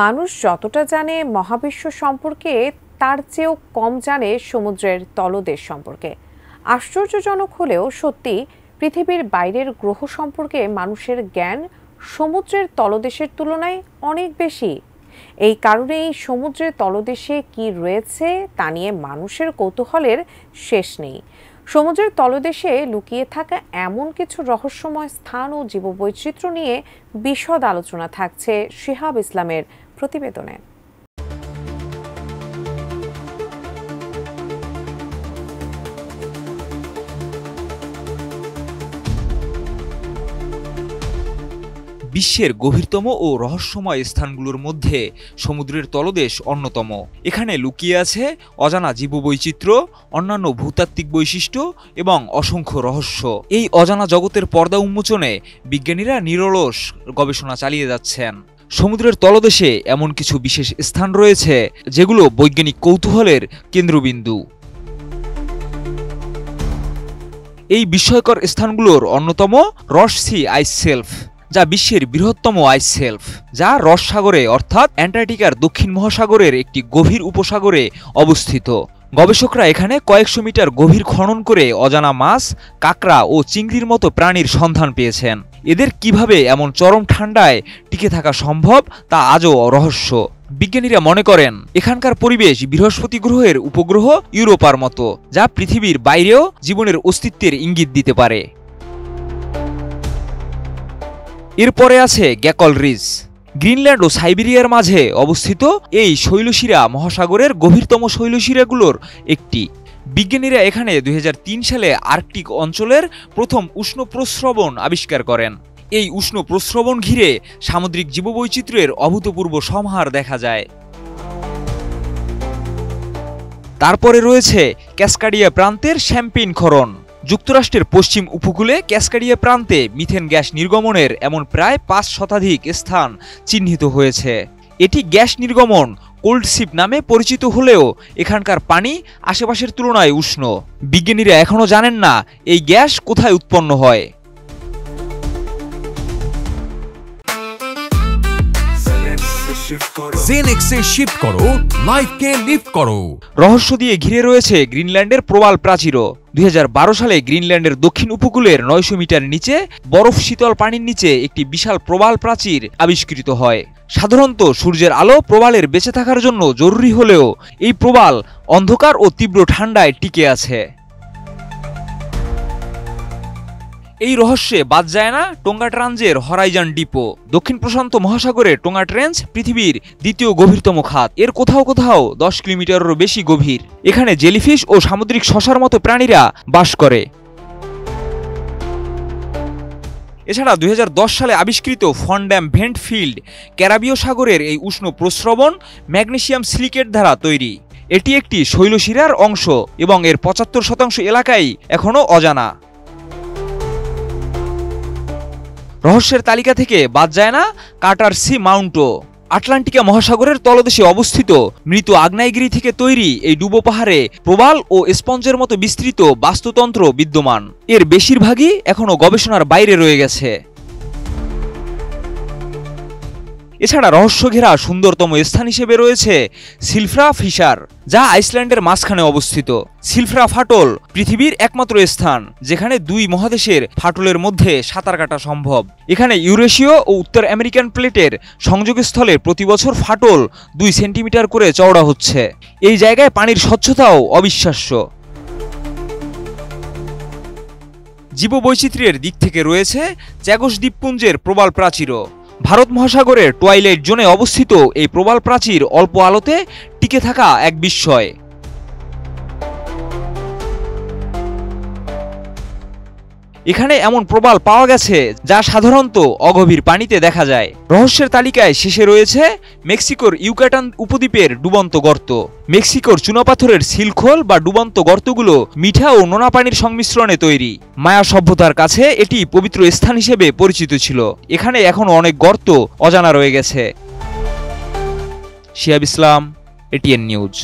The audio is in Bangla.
মানুষ যতটা জানে মহাবিশ্ব সম্পর্কে তার চেয়েও কম জানে সমুদ্রের তলদেশ সম্পর্কে। আশ্চর্যজনক হলেও সত্যি, পৃথিবীর বাইরের গ্রহ সম্পর্কে মানুষের জ্ঞান সমুদ্রের তলদেশের তুলনায় অনেক বেশি। এই কারণেই সমুদ্রের তলদেশে কি রয়েছে তা নিয়ে মানুষের কৌতূহলের শেষ নেই। সমুদ্রের তলদেশে লুকিয়ে থাকা এমন কিছু রহস্যময় স্থান ও জীববৈচিত্র্য নিয়ে বিশদ আলোচনা থাকছে শিহাব ইসলামের প্রতিবেদনে। বিশ্বের গভীরতম ও রহস্যময় স্থানগুলোর মধ্যে সমুদ্রের তলদেশ অন্যতম। এখানে লুকিয়ে আছে অজানা জীববৈচিত্র্য, অন্যান্য ভূতাত্ত্বিক বৈশিষ্ট্য এবং অসংখ্য রহস্য। এই অজানা জগতের পর্দা উন্মোচনে বিজ্ঞানীরা নিরলস গবেষণা চালিয়ে যাচ্ছেন। সমুদ্রের তলদেশে এমন কিছু বিশেষ স্থান রয়েছে যেগুলো বৈজ্ঞানিক কৌতূহলের কেন্দ্রবিন্দু। এই বিস্ময়কর স্থানগুলোর অন্যতম রস সি আইস শেলফ, যা বিশ্বের বৃহত্তম আইস শেলফ, যা রস সাগরে অর্থাৎ অ্যান্টার্কটিকার দক্ষিণ মহাসাগরের একটি গভীর উপসাগরে অবস্থিত। গবেষকরা এখানে কয়েকশো মিটার গভীর খনন করে অজানা মাছ, কাঁকড়া ও চিংড়ির মতো প্রাণীর সন্ধান পেয়েছেন। এদের কিভাবে এমন চরম ঠান্ডায় টিকে থাকা সম্ভব তা আজও রহস্য। বিজ্ঞানীরা মনে করেন এখানকার পরিবেশ বৃহস্পতি গ্রহের উপগ্রহ ইউরোপার মতো, যা পৃথিবীর বাইরেও জীবনের অস্তিত্বের ইঙ্গিত দিতে পারে। এরপরে আছে গ্যাকল রিজ। গ্রিনল্যান্ড ও সাইবেরিয়ার মাঝে অবস্থিত এই শৈলশিরা মহাসাগরের গভীরতম শৈলশিরাগুলোর একটি। বিজ্ঞানীরা এখানে 2003 সালে আর্কটিক অঞ্চলের প্রথম উষ্ণ প্রস্রবণ আবিষ্কার করেন। এই উষ্ণ প্রস্রবণ ঘিরে সামুদ্রিক জীববৈচিত্র্যের অভূতপূর্ব সমাহার দেখা যায়। তারপরে রয়েছে ক্যাসকাডিয়া প্রান্তের শ্যাম্পেইন খনন। যুক্তরাষ্ট্রের পশ্চিম উপকূলে ক্যাসকাডিয়া প্রান্তে মিথেন গ্যাস নির্গমনের এমন প্রায় 5 শতাধিক স্থান চিহ্নিত হয়েছে। এটি গ্যাস নির্গমন কোল্ড শিপ নামে পরিচিত হলেও এখানকার পানি আশেপাশের তুলনায় উষ্ণ। বিজ্ঞানীরা এখনও জানেন না এই গ্যাস কোথায় উৎপন্ন হয়। জেনেক্সে শিফট করো, লাইফকে লিফট করো। রহস্য দিয়ে ঘিরে রয়েছে গ্রিনল্যান্ডের প্রবাল প্রাচীরও। 2012 সালে গ্রিনল্যান্ডের দক্ষিণ উপকূলের 900 মিটার নিচে বরফ শীতল পানির নিচে একটি বিশাল প্রবাল প্রাচীর আবিষ্কৃত হয়। সাধারণত সূর্যের আলো প্রবালের বেঁচে থাকার জন্য জরুরি হলেও এই প্রবাল অন্ধকার ও তীব্র ঠান্ডায় টিকে আছে। এই রহস্যে বাদ যায় না টোঙ্গা ট্রাঞ্জের হরাইজন ডিপো। দক্ষিণ প্রশান্ত মহাসাগরে টোঙ্গা ট্রেঞ্চ পৃথিবীর দ্বিতীয় গভীরতম খাত। এর কোথাও কোথাও 10 কিলোমিটারেরও বেশি গভীর। এখানে জেলিফিশ ও সামুদ্রিক শসার মতো প্রাণীরা বাস করে। এছাড়া 2010 সালে আবিষ্কৃত ফন্ড্যাম ভেন্ট ফিল্ড ক্যারিবীয় সাগরের এই উষ্ণ প্রস্রবণ ম্যাগনেসিয়াম সিলিকেট দ্বারা তৈরি। এটি একটি শৈলশিরার অংশ এবং এর 75% এলাকাই এখনও অজানা। রহস্যের তালিকা থেকে বাদ যায় না কার্টার সি মাউন্টও। আটলান্টিকা মহাসাগরের তলদেশে অবস্থিত মৃত আগ্নেয়গিরি থেকে তৈরি এই ডুবো পাহাড়ে প্রবাল ও স্পঞ্জের মতো বিস্তৃত বাস্তুতন্ত্র বিদ্যমান। এর বেশিরভাগই এখনও গবেষণার বাইরে রয়ে গেছে। এছাড়া রহস্য ঘেরা সুন্দরতম স্থান হিসেবে রয়েছে সিলফ্রা ফিশার, যা আইসল্যান্ডের মাঝখানে অবস্থিত। সিলফ্রা ফাটল পৃথিবীর একমাত্র স্থান যেখানে 2 মহাদেশের ফাটলের মধ্যে সাঁতার কাটা সম্ভব। এখানে ইউরেশীয় ও উত্তর আমেরিকান প্লেটের সংযোগস্থলে প্রতি বছর ফাটল 2 সেন্টিমিটার করে চওড়া হচ্ছে। এই জায়গায় পানির স্বচ্ছতাও অবিশ্বাস্য। জীববৈচিত্র্যের দিক থেকে রয়েছে চ্যাগস দ্বীপপুঞ্জের প্রবাল প্রাচীরও। ভারত মহাসাগরের টুয়াইলাইট জোনে অবস্থিত এই প্রবাল প্রাচীর অল্প আলোতে টিকে থাকা এক বিস্ময়। এখানে এমন প্রবাল পাওয়া গেছে যা সাধারণত অগভীর পানিতে দেখা যায়। রহস্যের তালিকায় শেষে রয়েছে মেক্সিকোর ইউকাটান উপদ্বীপের ডুবন্ত গর্ত। মেক্সিকোর চুনাপাথরের সিলখোল বা ডুবন্ত গর্তগুলো মিঠা ও নোনা পানির সংমিশ্রণে তৈরি। মায়া সভ্যতার কাছে এটি পবিত্র স্থান হিসেবে পরিচিত ছিল। এখানে এখনও অনেক গর্ত অজানা রয়ে গেছে। শিহাব ইসলাম, এটিএন নিউজ।